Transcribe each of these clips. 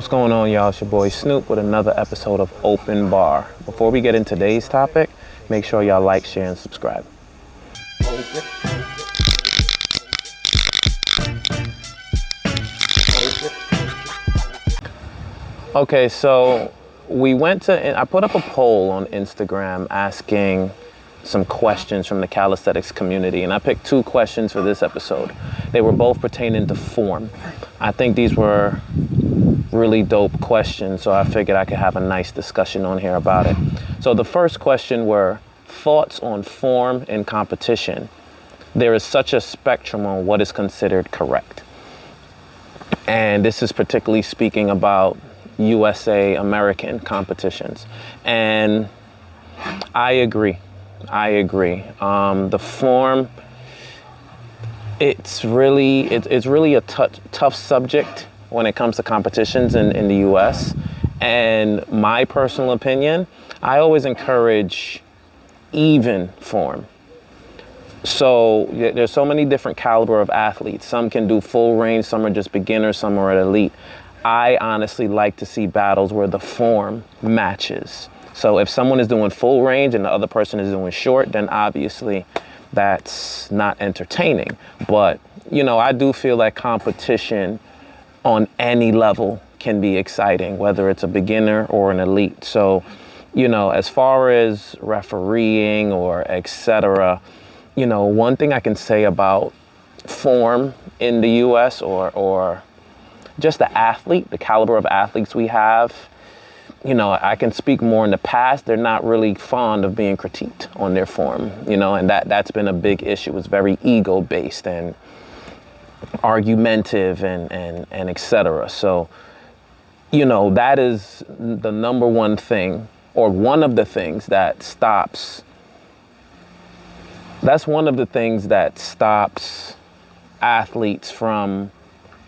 What's going on, y'all? It's your boy Snoop with another episode of Open Bar. Before we get into today's topic, make sure y'all like, share, and subscribe. Okay, so I put up a poll on Instagram asking some questions from the calisthenics community, and I picked two questions for this episode. They were both pertaining to form. I think these were really dope questions, so I figured I could have a nice discussion on here about it. So the first question were thoughts on form in competition. There is such a spectrum on what is considered correct. And this is particularly speaking about USA American competitions. And I agree. The form, it's really a tough subject when it comes to competitions in the US. And my personal opinion, I always encourage even form. So there's so many different caliber of athletes. Some can do full range, some are just beginners, some are at elite. I honestly like to see battles where the form matches. So if someone is doing full range and the other person is doing short, then obviously that's not entertaining. But, I do feel like competition on any level can be exciting, whether it's a beginner or an elite. So, as far as refereeing or etc., one thing I can say about form in the US or just the athlete, the caliber of athletes we have, I can speak more in the past. They're not really fond of being critiqued on their form, and that's been a big issue. It's very ego-based and argumentative and et cetera. So, that is the number one thing, or one of the things that stops. That's one of the things that stops athletes from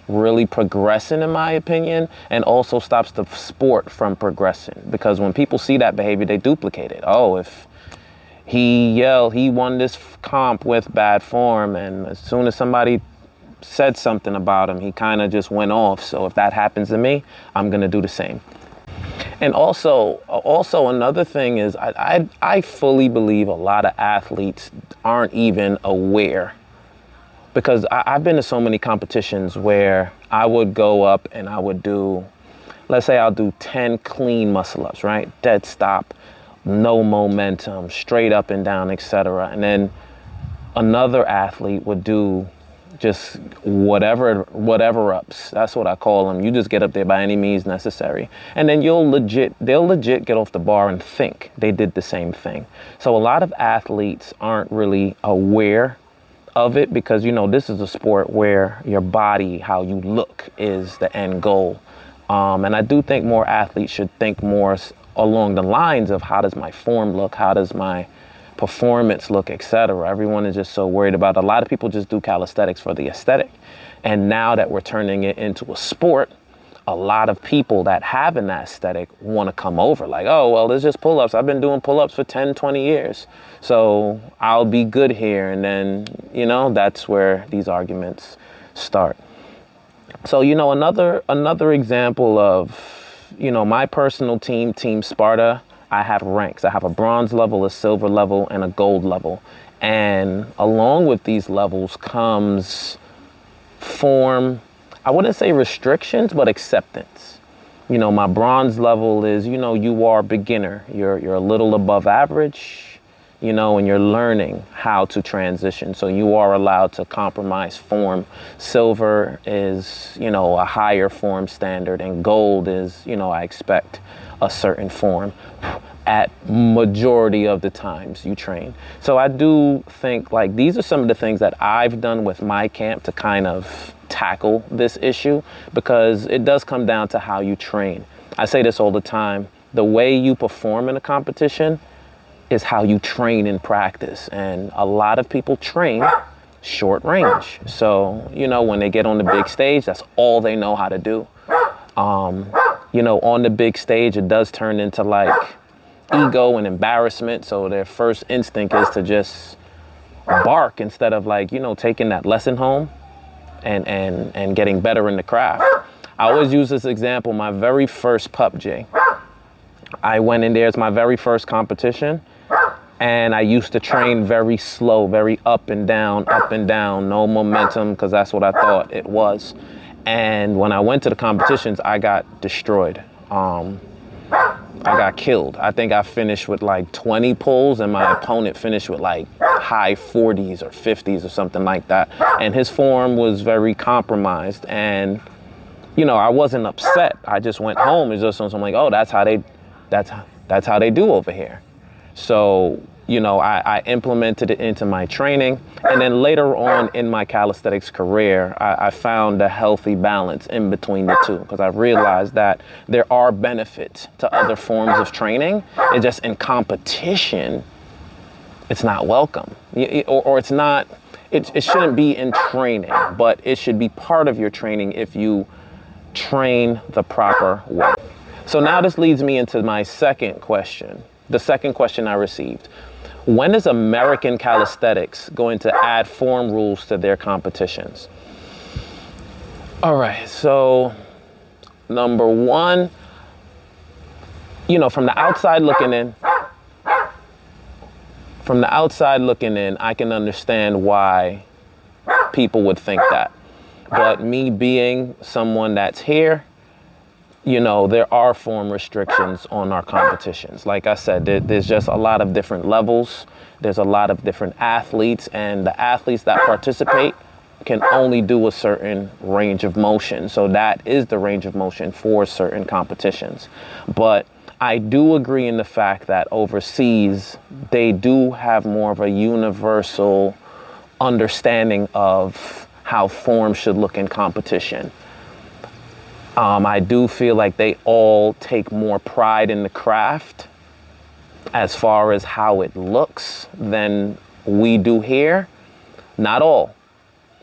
really progressing, in my opinion, and also stops the sport from progressing. Because when people see that behavior, they duplicate it. Oh, if he won this comp with bad form, and as soon as somebody said something about him, he kind of just went off. So if that happens to me, I'm gonna do the same. And also another thing is I fully believe a lot of athletes aren't even aware. Because I've been to so many competitions where I would go up and I would do, let's say I'll do 10 clean muscle-ups, right? Dead stop, no momentum, straight up and down, etc. And then another athlete would do just whatever ups. That's what I call them. You just get up there by any means necessary. And then they'll legit get off the bar and think they did the same thing. So a lot of athletes aren't really aware of it because, this is a sport where your body, how you look, is the end goal. And I do think more athletes should think more along the lines of how does my form look? How does my performance look, etc. Everyone is just so worried about it. A lot of people just do calisthenics for the aesthetic. And now that we're turning it into a sport, a lot of people that have an aesthetic want to come over like, oh, well, it's just pull-ups. I've been doing pull-ups for 10, 20 years. So I'll be good here. And then, that's where these arguments start. So, another example of, my personal team, Team Sparta, I have ranks. I have a bronze level, a silver level, and a gold level. And along with these levels comes form, I wouldn't say restrictions, but acceptance. My bronze level is, you are beginner. You're a little above average, and you're learning how to transition. So you are allowed to compromise form. Silver is, a higher form standard, and gold is, I expect a certain form at majority of the times you train. So I do think these are some of the things that I've done with my camp to kind of tackle this issue, because it does come down to how you train. I say this all the time. The way you perform in a competition is how you train in practice. And a lot of people train short range. So, when they get on the big stage, that's all they know how to do. On the big stage, it does turn into ego and embarrassment. So their first instinct is to just bark instead of taking that lesson home and getting better in the craft. I always use this example. My very first PUBG, I went in there as my very first competition, and I used to train very slow, very up and down, no momentum, because that's what I thought it was. And when I went to the competitions, I got destroyed. I got killed. I think I finished with like 20 pulls, and my opponent finished with like high 40s or 50s or something like that. And his form was very compromised. And, you know, I wasn't upset. I just went home. It's just something like, oh, that's how they do over here. So, you know, I implemented it into my training. And then later on in my calisthenics career, I found a healthy balance in between the two, because I realized that there are benefits to other forms of training. It's just in competition, it's not welcome. Or it's not, it shouldn't be in training, but it should be part of your training if you train the proper way. So now this leads me into my second question. The second question I received: when is American calisthenics going to add form rules to their competitions? All right, so number one, you know, from the outside looking in, I can understand why people would think that. But me being someone that's here, you know, there are form restrictions on our competitions. Like I said, there's just a lot of different levels. There's a lot of different athletes, and the athletes that participate can only do a certain range of motion. So that is the range of motion for certain competitions. But I do agree in the fact that overseas, they do have more of a universal understanding of how form should look in competition. I do feel like they all take more pride in the craft as far as how it looks than we do here. Not all,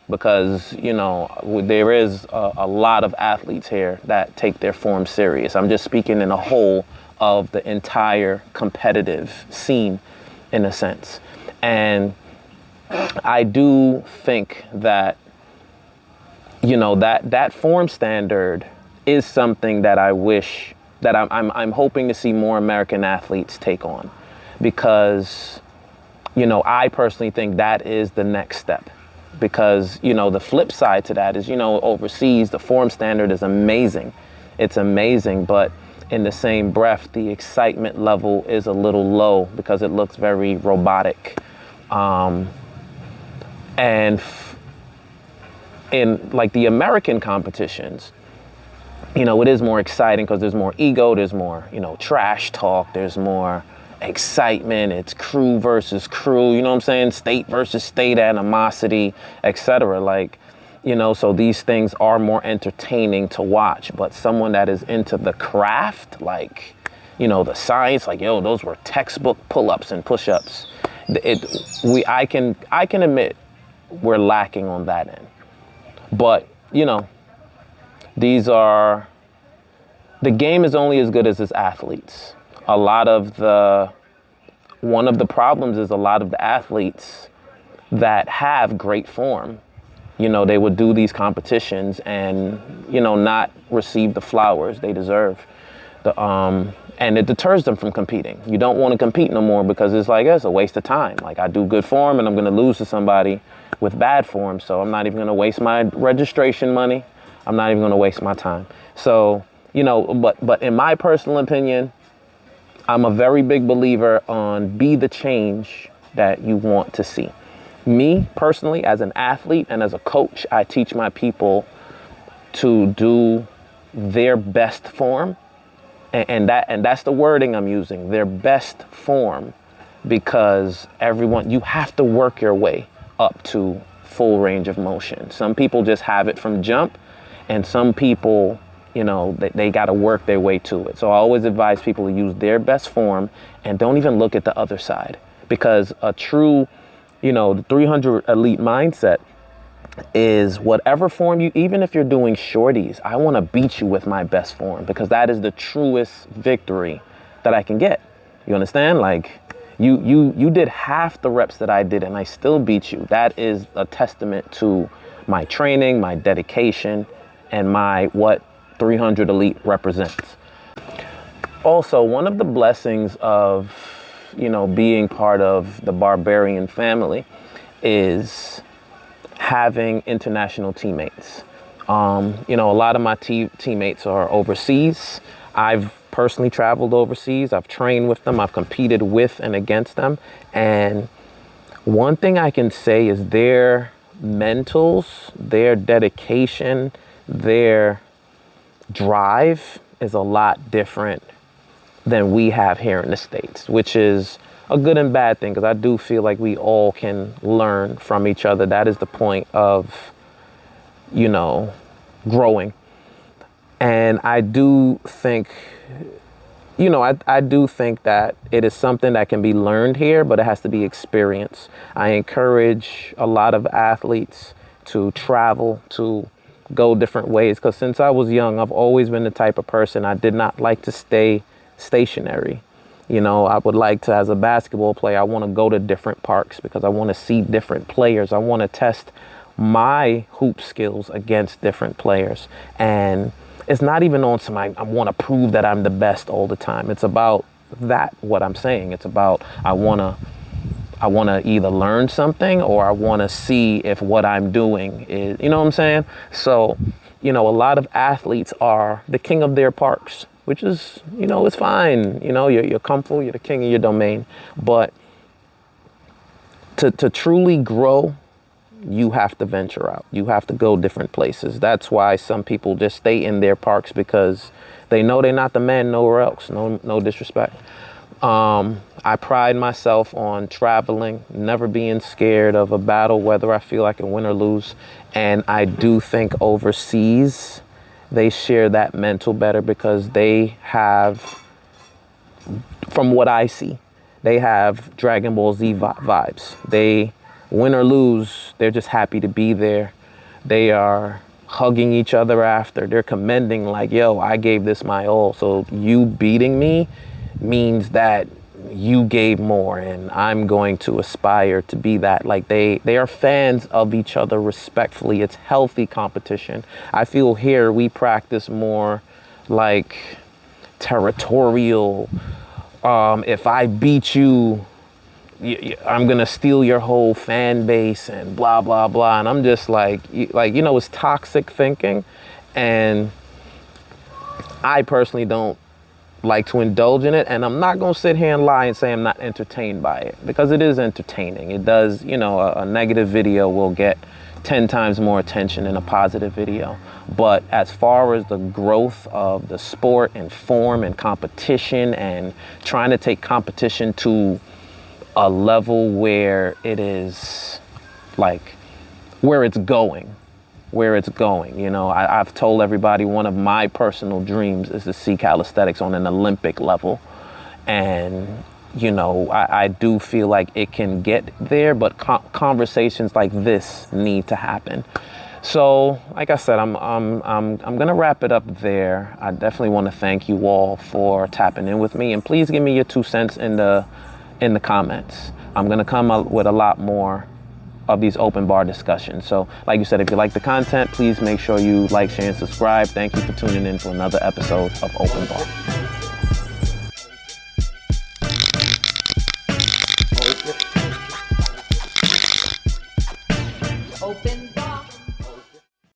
because, you know, there is a lot of athletes here that take their form serious. I'm just speaking in a whole of the entire competitive scene, in a sense. And I do think that, you know, that form standard is something that I wish that I'm hoping to see more American athletes take on, because, you know, I personally think that is the next step. Because, you know, the flip side to that is, you know, overseas, the form standard is amazing. It's amazing, but in the same breath, the excitement level is a little low because it looks very robotic. And in like the American competitions, you know, it is more exciting because there's more ego, there's more, you know, trash talk, there's more excitement, it's crew versus crew, you know what I'm saying? State versus state animosity, etc. Like, you know, so these things are more entertaining to watch. But someone that is into the craft, like, you know, the science, like, yo, those were textbook pull-ups and push-ups. I can admit we're lacking on that end. But, you know, the game is only as good as its athletes. One of the problems is a lot of the athletes that have great form, you know, they would do these competitions and, you know, not receive the flowers they deserve. And it deters them from competing. You don't want to compete no more because it's like, it's a waste of time. Like, I do good form and I'm going to lose to somebody with bad form. So I'm not even going to waste my registration money. I'm not even going to waste my time. So, you know, but in my personal opinion, I'm a very big believer on be the change that you want to see. Me personally, as an athlete and as a coach, I teach my people to do their best form. And that's the wording I'm using, their best form, because you have to work your way up to full range of motion. Some people just have it from jump, and some people, you know, they got to work their way to it. So I always advise people to use their best form and don't even look at the other side, because a true, you know, the 300 elite mindset is whatever form even if you're doing shorties, I want to beat you with my best form, because that is the truest victory that I can get. You understand? Like, you did half the reps that I did and I still beat you. That is a testament to my training, my dedication, and what 300 Elite represents. Also, one of the blessings of, being part of the Barbarian family is having international teammates. A lot of my teammates are overseas. I've personally traveled overseas. I've trained with them. I've competed with and against them. And one thing I can say is their mentals, their dedication, their drive is a lot different than we have here in the States, which is a good and bad thing, because I do feel like we all can learn from each other. That is the point of, growing. And I do think, I do think that it is something that can be learned here, but it has to be experienced. I encourage a lot of athletes to travel, to go different ways, because since I was young, I've always been the type of person, I did not like to stay stationary. I would like to, as a basketball player, I want to go to different parks because I want to see different players. I want to test my hoop skills against different players. And it's not even on some, I want to prove that I'm the best all the time. It's about that, what I'm saying. It's about, I want to either learn something, or I want to see if what I'm doing is, you know what I'm saying? So, a lot of athletes are the king of their parks, which is, it's fine. You're comfortable, you're the king of your domain. But to truly grow, you have to venture out. You have to go different places. That's why some people just stay in their parks, because they know they're not the man nowhere else. No disrespect. I pride myself on traveling, never being scared of a battle, whether I feel I can win or lose. And I do think overseas, they share that mental better, because they have, from what I see, they have Dragon Ball Z vibes. They win or lose, they're just happy to be there. They are hugging each other after. They're commending, like, yo, I gave this my all. So you beating me means that you gave more, and I'm going to aspire to be that. Like, they are fans of each other respectfully. It's healthy competition. I feel here we practice more like territorial. If I beat you, I'm gonna steal your whole fan base and blah blah blah. And I'm just like it's toxic thinking, and I personally don't like to indulge in it. And I'm not gonna sit here and lie and say I'm not entertained by it, because it is entertaining. It does, a negative video will get 10 times more attention than a positive video. But as far as the growth of the sport and form and competition, and trying to take competition to a level where it is like where it's going. I've told everybody one of my personal dreams is to see calisthenics on an Olympic level. And, I do feel like it can get there, but conversations like this need to happen. So, like I said, I'm gonna wrap it up there. I definitely want to thank you all for tapping in with me, and please give me your 2 cents in the comments. I'm gonna come up with a lot more of these open bar discussions. So like you said, if you like the content, please make sure you like, share, and subscribe. Thank you for tuning in for another episode of Open Bar.